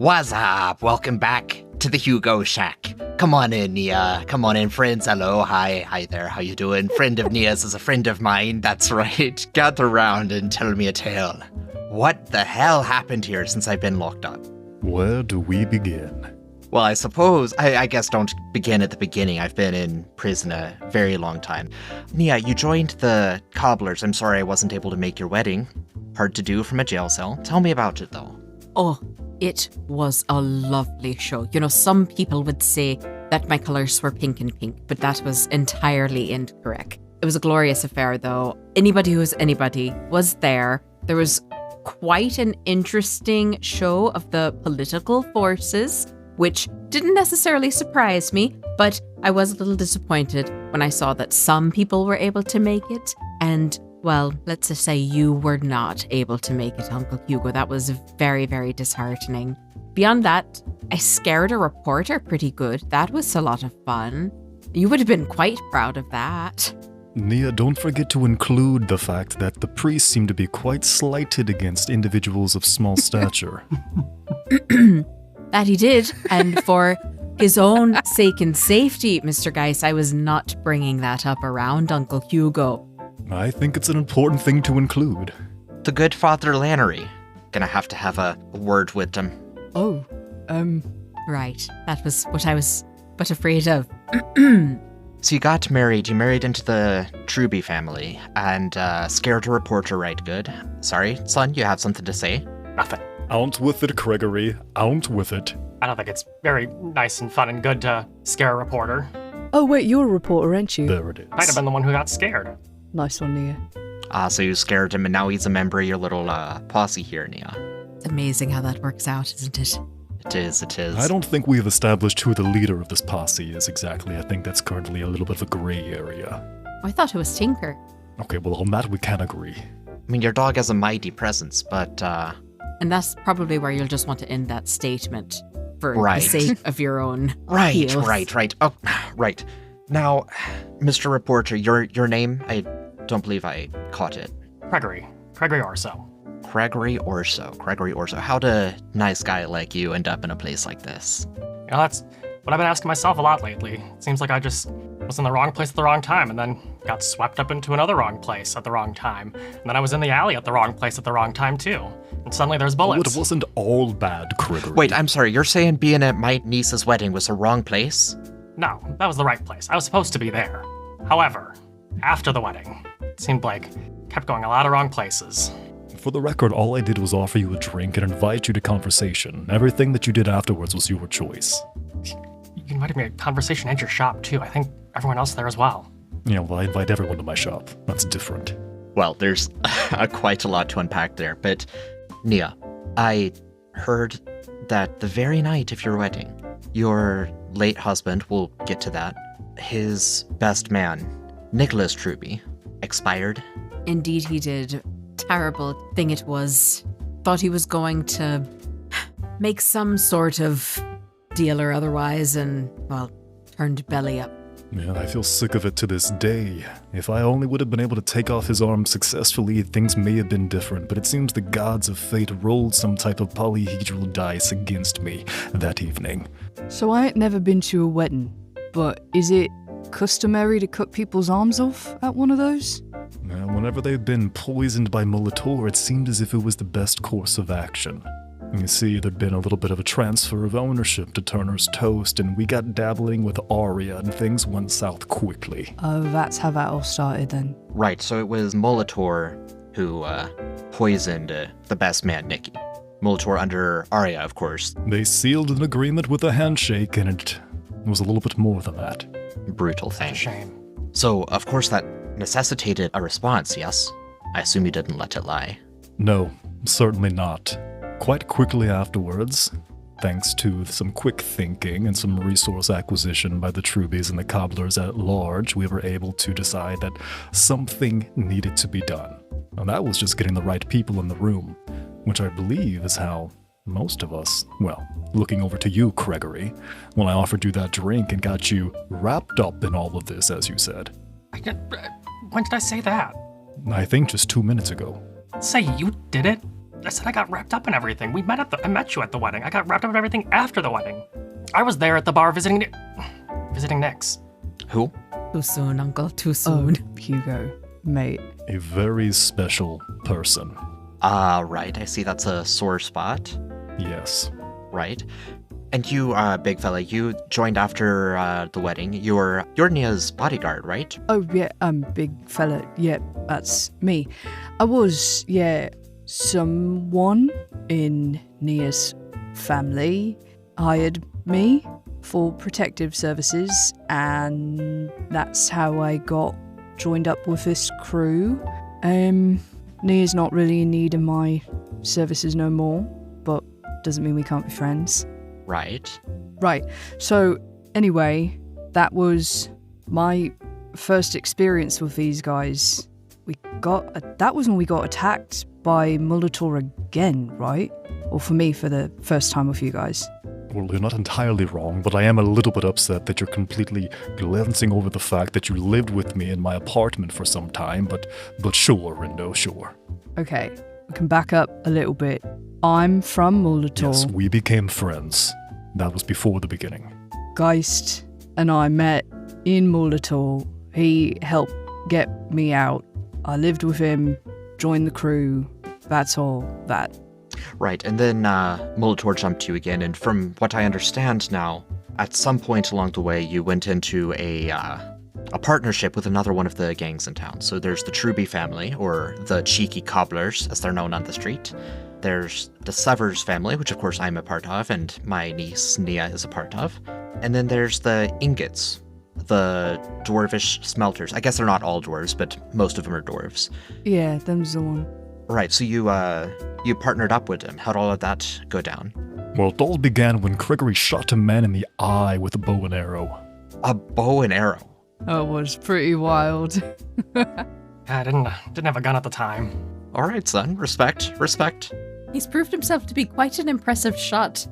What's up? Welcome back to the Hugo Shack. Come on in, Nia. Come on in, friends. Hello, hi there. How you doing? Friend of Nia's is a friend of mine. That's right. Gather round and tell me a tale. What the hell happened here since I've been locked up? Where do we begin? Well, I suppose, I guess don't begin at the beginning. I've been in prison a very long time. Nia, you joined the cobblers. I'm sorry I wasn't able to make your wedding. Hard to do from a jail cell. Tell me about it, though. Oh, it was a lovely show. You know, some people would say that my colours were pink and pink, but that was entirely incorrect. It was a glorious affair, though. Anybody who's anybody was there. There was quite an interesting show of the political forces, which didn't necessarily surprise me, but I was a little disappointed when I saw that some people were able to make it, and, well, let's just say you were not able to make it, Uncle Hugo. That was very, very disheartening. Beyond that, I scared a reporter pretty good. That was a lot of fun. You would have been quite proud of that. Nia, don't forget to include the fact that the priest seemed to be quite slighted against individuals of small stature. That he did, and for his own sake and safety, Mr. Geiss, I was not bringing that up around Uncle Hugo. I think it's an important thing to include. The good Father Lannery. Gonna have to have a word with him. Oh, right. That was what I was but afraid of. So you got married, you married into the Truby family, and scared a reporter right good. Sorry, son, you have something to say? Nothing. Out with it, Gregory. Out with it. I don't think it's very nice and fun and good to scare a reporter. Oh wait, you're a reporter, aren't you? There it is. I'd have been the one who got scared. Nice one, Nia. So you scared him, and now he's a member of your little posse here, Nia. It's amazing how that works out, isn't it? It is. I don't think we have established who the leader of this posse is exactly. I think that's currently a little bit of a gray area. I thought it was Tinker. Okay, well, on that we can agree. I mean, your dog has a mighty presence, but, And that's probably where you'll just want to end that statement for Right. the sake of your own Right. heels. Oh, right. Now, Mr. Reporter, your name? I don't believe I caught it. Gregory Orso. Gregory Orso. How'd a nice guy like you end up in a place like this? You know, that's what I've been asking myself a lot lately. It seems like I just was in the wrong place at the wrong time and then got swept up into another wrong place at the wrong time. And then I was in the alley at the wrong place at the wrong time, too. And suddenly there's Oh, bullets. it wasn't all bad, Gregory. Wait, I'm sorry, you're saying being at my niece's wedding was the wrong place? No, that was the right place. I was supposed to be there. However, after the wedding, it seemed like kept going a lot of wrong places. For the record, all I did was offer you a drink and invite you to conversation. Everything that you did afterwards was your choice. You invited me to conversation at your shop, too. I think everyone else there as well. Yeah, well, I invite everyone to my shop. That's different. Well, there's quite a lot to unpack there, but Nia, I heard that the very night of your wedding, your late husband, we'll get to that, his best man, Nicholas Truby, expired. Indeed he did. Terrible thing it was. Thought he was going to make some sort of deal or otherwise and, well, turned belly up. Yeah, I feel sick of it to this day. If I only would have been able to take off his arm successfully, things may have been different, but it seems the gods of fate rolled some type of polyhedral dice against me that evening. So I ain't never been to a wedding, but is it customary to cut people's arms off at one of those? Whenever they've been poisoned by Molitor, it seemed as if it was the best course of action. You see, there'd been a little bit of a transfer of ownership to Turner's Toast, and we got dabbling with Aria, and things went south quickly. Oh, that's how that all started then. Right, so it was Molitor who poisoned the best man, Nicky. Molitor under Arya, of course. They sealed an agreement with a handshake, and it was a little bit more than that. Brutal It's a thing. shame. So, of course, that necessitated a response, yes? I assume you didn't let it lie. No, certainly not. Quite quickly afterwards, thanks to some quick thinking and some resource acquisition by the Trubies and the Cobblers at large, we were able to decide that something needed to be done. And that was just getting the right people in the room, which I believe is how most of us, well, looking over to you, Gregory, when I offered you that drink and got you wrapped up in all of this, as you said. When did I say that? I think just 2 minutes ago. Say you did it? I said I got wrapped up in everything. I met you at the wedding. I got wrapped up in everything after the wedding. I was there at the bar visiting Nyx. Who? Too soon, Uncle. Too soon. Oh, Hugo, mate. A very special person. Ah, right. I see that's a sore spot. Yes. Right. And you, big fella, you joined after the wedding. You're Nia's bodyguard, right? Oh, yeah, big fella. Yeah, that's me. I was, someone in Nia's family hired me for protective services, and that's how I got joined up with this crew. Nia's not really in need of my services no more, but doesn't mean we can't be friends. Right. Right. So, anyway, that was my first experience with these guys. That was when we got attacked by Molitor again, right? Or for me, for the first time with you guys. Well, you're not entirely wrong, but I am a little bit upset that you're completely glancing over the fact that you lived with me in my apartment for some time, but sure, Rindo, sure. Okay, we can back up a little bit. I'm from Molitor. Yes, we became friends. That was before the beginning. Geist and I met in Molitor. He helped get me out. I lived with him, joined the crew. That's all that. Right, and then Molitor jumped you again, and from what I understand now, at some point along the way, you went into a partnership with another one of the gangs in town. So there's the Truby family, or the Cheeky Cobblers, as they're known on the street. There's the Severs family, which of course I'm a part of, and my niece Nia is a part of. And then there's the Ingots, the dwarvish smelters. I guess they're not all dwarves, but most of them are dwarves. Yeah, them's the one. Right, so you partnered up with them. How'd all of that go down? Well, it all began when Gregory shot a man in the eye with a bow and arrow. A bow and arrow? It was pretty wild. I didn't have a gun at the time. All right, son. Respect. He's proved himself to be quite an impressive shot,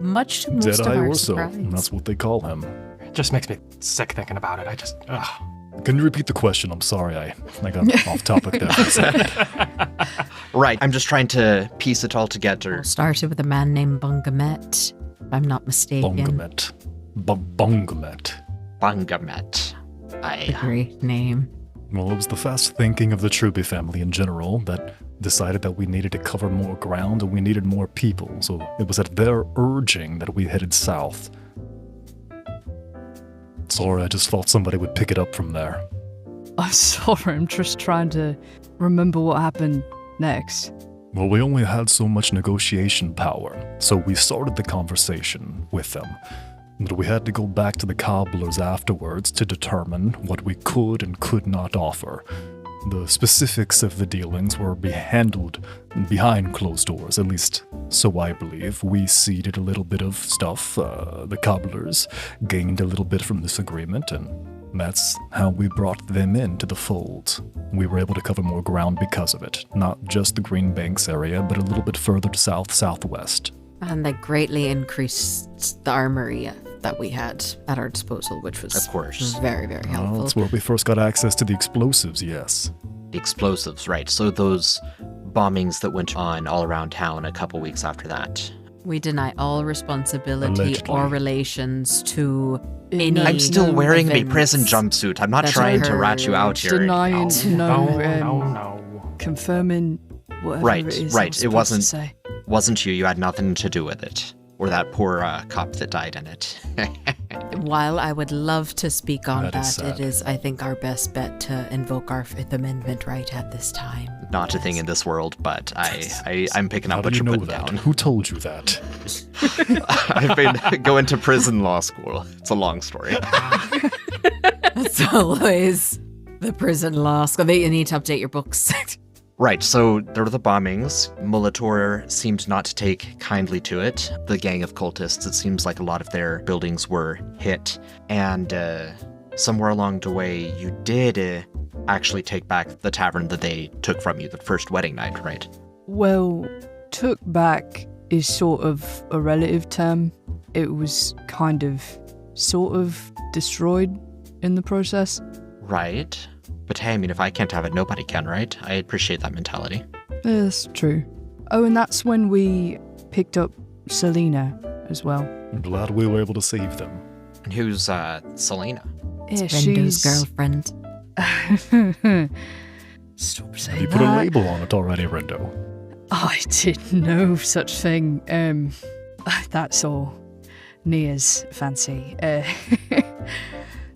much to most of Deadeye our Orso, surprise. that's what they call him. It just makes me sick thinking about it. Ugh. Can you repeat the question? I'm sorry, I got off topic there for a second. Right, I'm just trying to piece it all together. Started with a man named Bungamet, if I'm not mistaken. Bungamet. Bungamet. Bungamet. A great name. Well, it was the fast thinking of the Truby family in general that decided that we needed to cover more ground and we needed more people, so it was at their urging that we headed south. Sorry, I just thought somebody would pick it up from there. I'm sorry, I'm just trying to remember what happened next. Well, we only had so much negotiation power, so we started the conversation with them. But we had to go back to the cobblers afterwards to determine what we could and could not offer. The specifics of the dealings were handled behind closed doors, at least so I believe. We ceded a little bit of stuff. The cobblers gained a little bit from this agreement, and that's how we brought them into the fold. We were able to cover more ground because of it. Not just the Green Banks area, but a little bit further to southwest. And that greatly increased the armory that we had at our disposal, which was Of course. very, very Well, helpful. that's where we first got access to the explosives, yes. The explosives, right. So those bombings that went on all around town a couple weeks after that. We deny all responsibility Allegedly. or relations to any. No, I'm still wearing my events prison jumpsuit. I'm not that trying to rat you out occurred. here. Denying No. confirming whatever Right, it is. right, I'm it supposed wasn't- To say. Wasn't you. You had nothing to do with it. Or that poor cop that died in it. While I would love to speak on That is that, sad. it is, I think, our best bet to invoke our Fifth Amendment right at this time. Not a thing in this world, but I'm picking How up what did you you're know putting that? down. Who told you that? I've been going to prison law school. It's a long story. That's always the prison law school. You need to update your books. Right, so there were the bombings. Molitor seemed not to take kindly to it. The gang of cultists, it seems like a lot of their buildings were hit. And somewhere along the way, you did actually take back the tavern that they took from you the first wedding night, right? Well, took back is sort of a relative term. It was kind of, sort of destroyed in the process. Right. But hey, I mean, if I can't have it, nobody can, right? I appreciate that mentality. That's true. Oh, and that's when we picked up Selena as well. I'm glad we were able to save them. And who's Selena? Yeah, Rendo's girlfriend. Stop saying You put a that. label on it already, Rendo. I did no such thing. That's all Nia's fancy.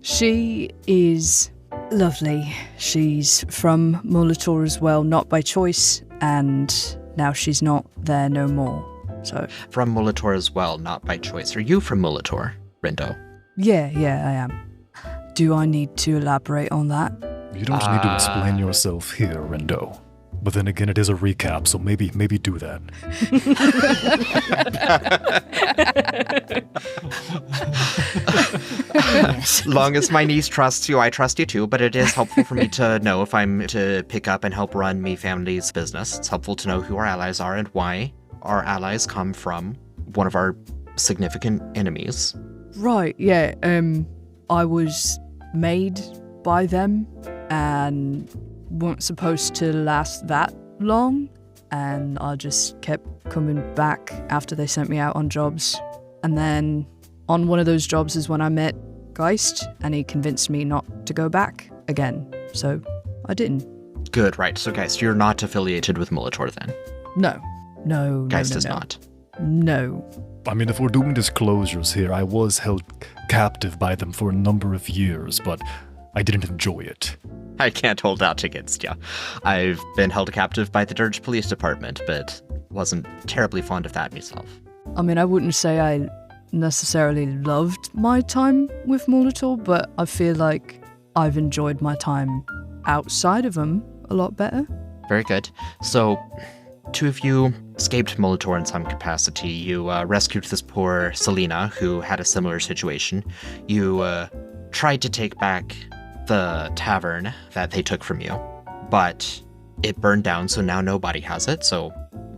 She is lovely. She's from Molitor as well, not by choice, and now she's not there no more. So From Molitor as well, not by choice. Are you from Molitor, Rendo? yeah, I am. Do I need to elaborate on that? You don't need to explain yourself here, Rendo. But then again, it is a recap, so maybe do that. Long as my niece trusts you, I trust you too, but it is helpful for me to know if I'm to pick up and help run me family's business. It's helpful to know who our allies are and why our allies come from one of our significant enemies. Right, yeah. I was made by them and weren't supposed to last that long, and I just kept coming back after they sent me out on jobs. And then on one of those jobs is when I met Geist, and he convinced me not to go back again. So I didn't. Good, right. So guys, you're not affiliated with Molitor then. No. Geist no, is no. not. No. I mean, if we're doing disclosures here, I was held captive by them for a number of years, but I didn't enjoy it. I can't hold out against you. I've been held captive by the Dirge Police Department, but wasn't terribly fond of that myself. I mean, I wouldn't say I necessarily loved my time with Molitor, but I feel like I've enjoyed my time outside of them a lot better. Very good. So, two of you escaped Molitor in some capacity. You rescued this poor Selena, who had a similar situation. You tried to take back the tavern that they took from you, but it burned down, so now nobody has it, so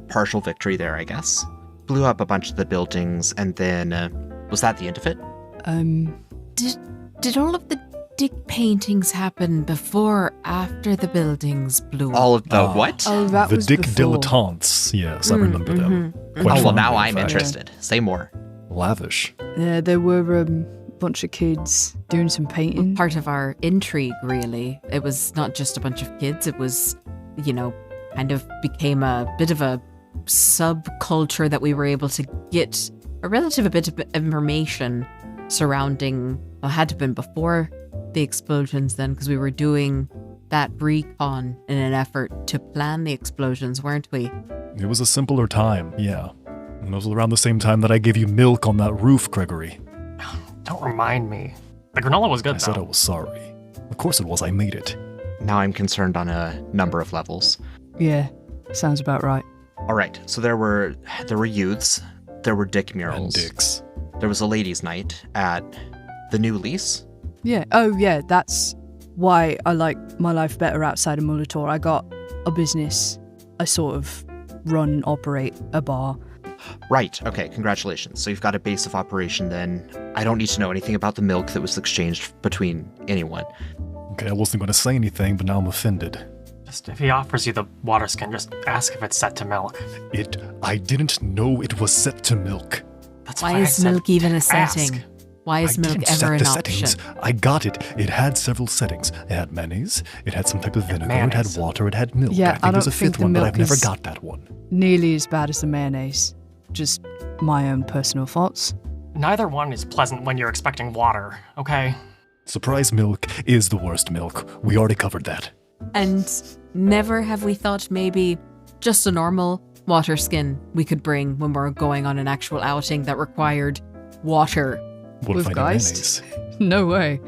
partial victory there, I guess. Blew up a bunch of the buildings, and then, was that the end of it? Did all of the dick paintings happen before or after the buildings blew up? All of the what? Oh, that The was Dick before. Dilettantes, yes, I remember them. Quite Oh, well, fondly, now in I'm fact. interested. Say more. Lavish. Yeah, there were a bunch of kids doing some painting. Part of our intrigue, really. It was not just a bunch of kids, it was, kind of became a bit of a subculture that we were able to get a bit of information surrounding, well, it had to have been before the explosions then, because we were doing that recon in an effort to plan the explosions, weren't we? It was a simpler time, yeah. And it was around the same time that I gave you milk on that roof, Gregory. Don't remind me. The granola was good, I said I though. was sorry. Of course it was, I made it. Now I'm concerned on a number of levels. Yeah, sounds about right. All right, so there were youths, there were dick And murals, dicks. there was a ladies' night at the New Lease. Yeah, oh yeah, that's why I like my life better outside of Molitor. I got a business. I sort of operate a bar. Right, okay, congratulations. So you've got a base of operation then. I don't need to know anything about the milk that was exchanged between anyone. Okay, I wasn't going to say anything, but now I'm offended. Just if he offers you the water skin, just ask if it's set to milk. I didn't know it was set to milk. That's Why I is said milk even a ask. setting? Why is I milk didn't ever set an the option? settings. I got it. It had several settings. It had mayonnaise, it had some type of vinegar, it had mayonnaise. water, it had milk. Yeah, I think I there's a don't think fifth the one, but milk I've never is- got that one. Nearly as bad as the mayonnaise. Just my own personal thoughts. Neither one is pleasant when you're expecting water, okay? Surprise milk is the worst milk. We already covered that. And never have we thought maybe just a normal water skin we could bring when we're going on an actual outing that required water. What With if I need Geist? mayonnaise? No way.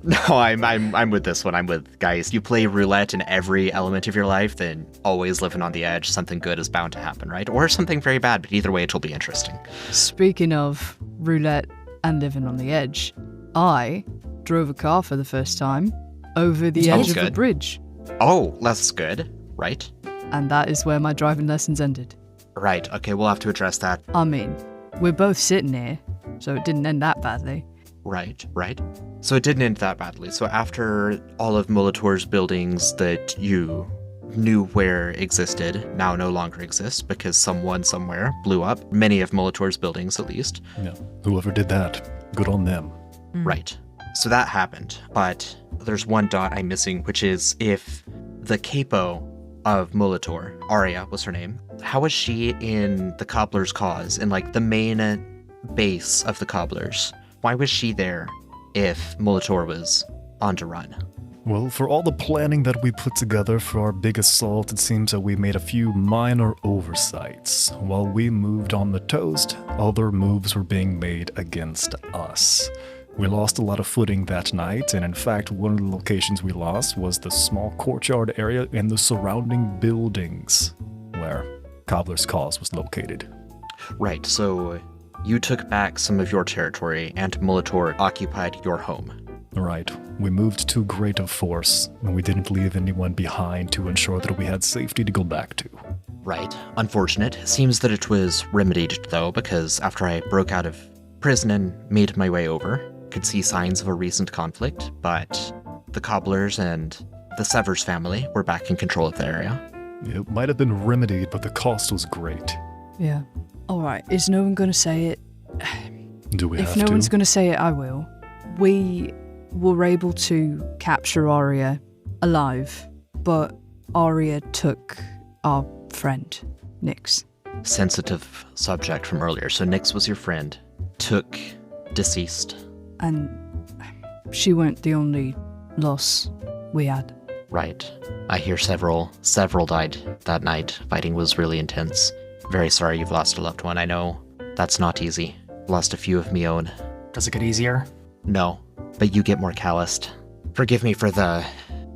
No, I'm with this one. I'm with guys. You play roulette in every element of your life, then always living on the edge. Something good is bound to happen, right? Or something very bad, but either way, it'll be interesting. Speaking of roulette and living on the edge, I drove a car for the first time over the Oh, edge of a good. bridge. Oh, that's good, right? And that is where my driving lessons ended. Right, okay, we'll have to address that. I mean, we're both sitting here, so it didn't end that badly. Right. So it didn't end that badly. So after all of Molitor's buildings that you knew where existed now no longer exists because someone somewhere blew up many of Molitor's buildings, at least. Yeah. Whoever did that, good on them. Right. So that happened, but there's one dot I'm missing, which is if the capo of Molitor, Arya was her name, how was she in the Cobbler's cause, in like the main base of the Cobblers? Why was she there if Molitor was on to run? Well, for all the planning that we put together for our big assault, it seems that we made a few minor oversights. While we moved on the toast, other moves were being made against us. We lost a lot of footing that night, and in fact, one of the locations we lost was the small courtyard area and the surrounding buildings where Cobbler's Cause was located. Right, so you took back some of your territory, and Molitor occupied your home. Right. We moved too great a force, and we didn't leave anyone behind to ensure that we had safety to go back to. Right. Unfortunate. Seems that it was remedied, though, because after I broke out of prison and made my way over, could see signs of a recent conflict, but the Cobblers and the Severs family were back in control of the area. It might have been remedied, but the cost was great. Yeah. All right. Is no one going to say it? Do we have If to? no one's going to say it, I will. We were able to capture Arya alive, but Arya took our friend, Nyx. Sensitive subject from earlier. So Nyx was your friend, took deceased. And she weren't the only loss we had. Right. I hear several died that night. Fighting was really intense. Very sorry you've lost a loved one. I know that's not easy. Lost a few of me own. Does it get easier? No, but you get more calloused. Forgive me for the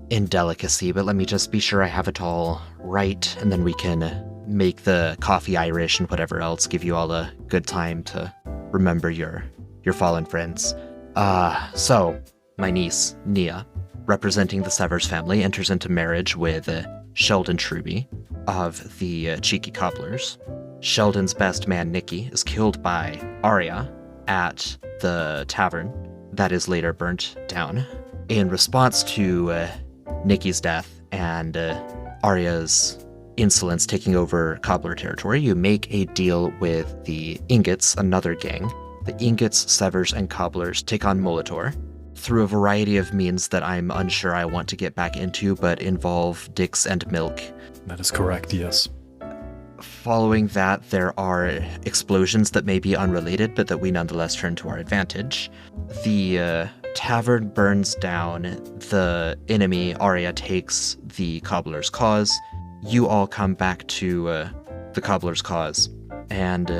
indelicacy, but let me just be sure I have it all right, and then we can make the coffee Irish and whatever else, give you all a good time to remember your fallen friends. So, my niece, Nia, representing the Severs family, enters into marriage with Sheldon Truby of the Cheeky Cobblers. Sheldon's best man, Nicky, is killed by Arya at the tavern that is later burnt down. In response to Nicky's death and Arya's insolence taking over Cobbler territory, you make a deal with the Ingots, another gang. The Ingots, Severs, and Cobblers take on Molitor through a variety of means that I'm unsure I want to get back into, but involve dicks and milk. That is correct, yes. Following that, there are explosions that may be unrelated, but that we nonetheless turn to our advantage. The tavern burns down. The enemy, Arya, takes the Cobbler's cause. You all come back to the Cobbler's cause and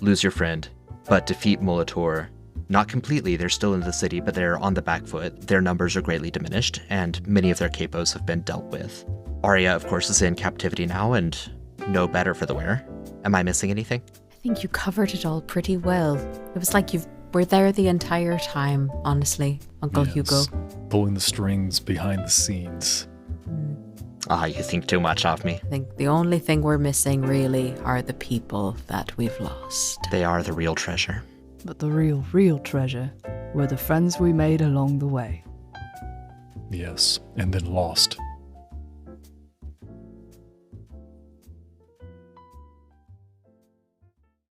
lose your friend, but defeat Molitor. Not completely, they're still in the city, but they're on the back foot. Their numbers are greatly diminished, and many of their capos have been dealt with. Arya, of course, is in captivity now, and no better for the wear. Am I missing anything? I think you covered it all pretty well. It was like you were there the entire time, honestly, Uncle Yes. Hugo. Pulling the strings behind the scenes. You think too much of me. I think the only thing we're missing, really, are the people that we've lost. They are the real treasure. But the real treasure were the friends we made along the way. Yes, and then lost.